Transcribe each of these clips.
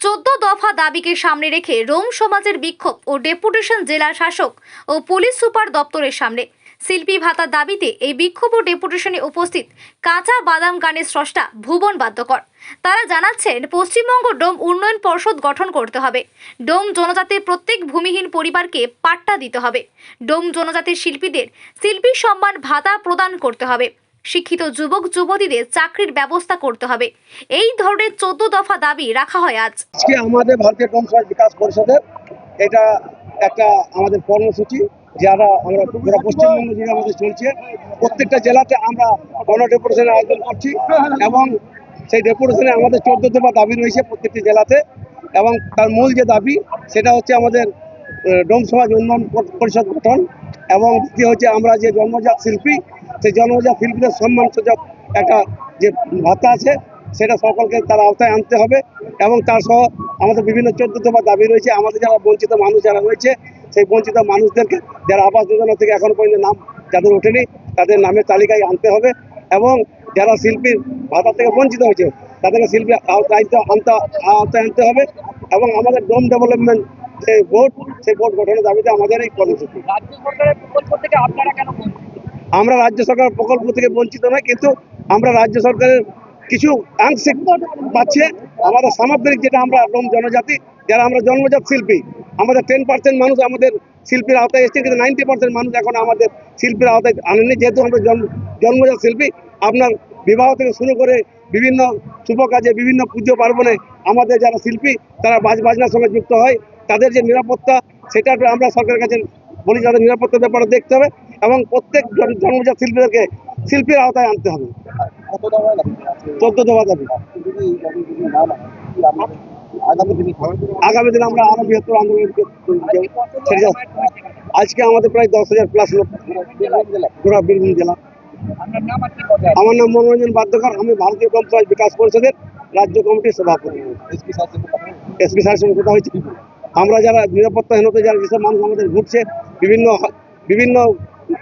14 দফা দাবিকে সামনে রেখে রোম সমাজের বিক্ষোভ ও ডেপুটেশন জেলা শাসক ও পুলিশ সুপার দপ্তরের সামনে। শিল্পী ভাতার দাবিতে এই বিক্ষোভ ও ডেপুটেশনে উপস্থিত কাঁচা বাদাম গানের স্রষ্টা ভুবন বাদ্যকর। তারা জানাচ্ছেন পশ্চিমবঙ্গ ডোম উন্নয়ন পর্ষদ গঠন করতে হবে। ডোম জনজাতির প্রত্যেক ভূমিহীন পরিবারকে পাট্টা দিতে হবে। ডোম জনজাতির শিল্পীদের শিল্পী সম্মান ভাতা প্রদান করতে হবে। শিক্ষিত যুবক যুবতীদের চাকরির ব্যবস্থা করতে হবে। এই ধরনের 14 দফা দাবি রাখা হয় আজকে আমাদের ভারতীয় ডোম সমাজ বিকাশ পরিষদের এটা একটা আমাদের কর্মসূচি, যারা আমরা পুরো পশ্চিমবঙ্গ জুড়ে আমাদের চলছে। প্রত্যেকটা জেলাতে আমরা গণ ডেপুটেশনের আয়োজন করছি এবং সেই ডেপুটেশনে আমাদের 14 দফা দাবি রয়েছে প্রত্যেকটি জেলাতে। এবং তার মূল যে দাবি সেটা হচ্ছে আমাদের ডোম সমাজ উন্নয়ন পরিষদ গঠন, এবং দ্বিতীয় হচ্ছে আমরা যে জন্মজাত শিল্পী, সেই জন্মজাত শিল্পীদের সম্মানসূচক একটা যে ভাতা আছে সেটা সকলকে তার আওতায় আনতে হবে। এবং তার সহ আমাদের বিভিন্ন 14 দফা দাবি রয়েছে। আমাদের যারা বঞ্চিত মানুষ যারা রয়েছে, সেই বঞ্চিত মানুষদেরকে যারা আবাস যোজনা থেকে এখনো পর্যন্ত নাম যাদের ওঠেনি তাদের নামের তালিকায় আনতে হবে। এবং যারা শিল্পীর ভাতা থেকে বঞ্চিত হয়েছে তাদেরকে শিল্পী আওতায় আনতে হবে। এবং আমাদের ডোম ডেভেলপমেন্ট যে বোর্ড, সেই বোর্ড গঠনের দাবিতে আমাদের এই কর্মসূচি। আমরা রাজ্য সরকারের প্রকল্প থেকে বঞ্চিত নয়, কিন্তু আমরা রাজ্য সরকারের কিছু আংশিক পাচ্ছে। আমাদের সামগ্রিক যেটা আমরা ডোম জনজাতি যারা আমরা জন্মজাত শিল্পী, আমাদের 10% মানুষ আমাদের শিল্পীর আওতায় এসেছে, কিন্তু 90% মানুষ এখন আমাদের শিল্পীর আওতায় আনেনি। যেহেতু আমরা জন্মজাত শিল্পী, আপনার বিবাহ থেকে শুরু করে বিভিন্ন শুভ কাজে, বিভিন্ন পুজো পার্বণে আমাদের যারা শিল্পী তারা বাজনার সঙ্গে যুক্ত হয়। তাদের যে নিরাপত্তা সেটা আমরা সরকারের কাছে বলি, তাদের নিরাপত্তার ব্যাপারে দেখতে হবে এবং প্রত্যেক জন্মজাত শিল্পীদেরকে শিল্পীর আওতায় আনতে হবে। 14 দফা দাবি। আগামী দিনে আমরা আরো বৃহত্তর আন্দোলন ছেড়ে যাচ্ছি। আজকে আমাদের প্রায় 10,000+ লোক গোটা বীরভূম জেলা। আমার নাম মনোরঞ্জন বাদ্যকর, আমি ভারতীয় ডোম সমাজ বিকাশ পরিষদের রাজ্য কমিটির সভাপতি। এসপি স্যারের সঙ্গে কথা হয়েছে। আমরা যারা নিরাপত্তাহীনতা যারা যেসব মানুষ আমাদের ঘুরছে, বিভিন্ন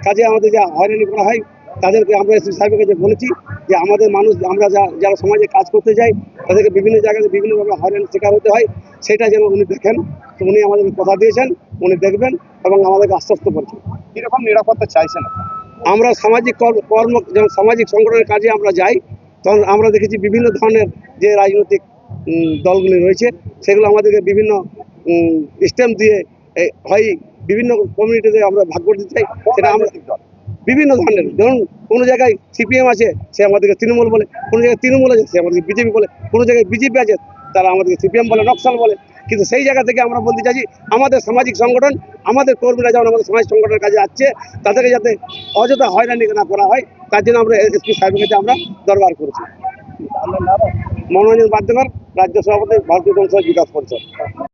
কাজে আমাদের যা হয়রানি করা হয়, তাদেরকে আমরা এসপি সাহেবের কাছে বলেছি যে আমাদের মানুষ আমরা যারা সমাজে কাজ করতে যাই তাদেরকে বিভিন্ন জায়গাতে বিভিন্নভাবে হয়রানির শিকার হতে হয়, সেটা যেন উনি দেখেন। তো উনি আমাদেরকে কথা দিয়েছেন, উনি দেখবেন এবং আমাদেরকে আশ্বস্ত করছেন। কিরকম নিরাপত্তা চাইছেন? আমরা সামাজিক কর্ম যখন সামাজিক সংগঠনের কাজে আমরা যাই, তখন আমরা দেখেছি বিভিন্ন ধরনের যে রাজনৈতিক দলগুলি রয়েছে সেগুলো আমাদেরকে বিভিন্ন স্ট্যাম্প দিয়ে হয় বিভিন্ন কমিউনিটিতে আমরা ভাগ করতে চাই। সেটা আমরা বিভিন্ন ধরনের, ধরুন কোনো জায়গায় সিপিএম আছে সে আমাদেরকে তৃণমূল বলে, কোনো জায়গায় তৃণমূল আছে সে আমাদেরকে বিজেপি বলে, কোনো জায়গায় বিজেপি আছে তারা আমাদেরকে সিপিএম বলে, নকশাল বলে। কিন্তু সেই জায়গা থেকে আমরা বলতে চাইছি আমাদের সামাজিক সংগঠন, আমাদের কর্মীরা যেমন আমাদের সমাজ সংগঠনের কাজে আসছে তাদেরকে যাতে অযথা হয়রানি না করা হয়, তার জন্য আমরা এসপি সাহেবের কাছে আমরা দরবার করেছি। মনোরঞ্জন বাদ্যকর, রাজ্য সভাপতি, ভারতীয় ডোম সমাজ বিকাশ পরিষদ।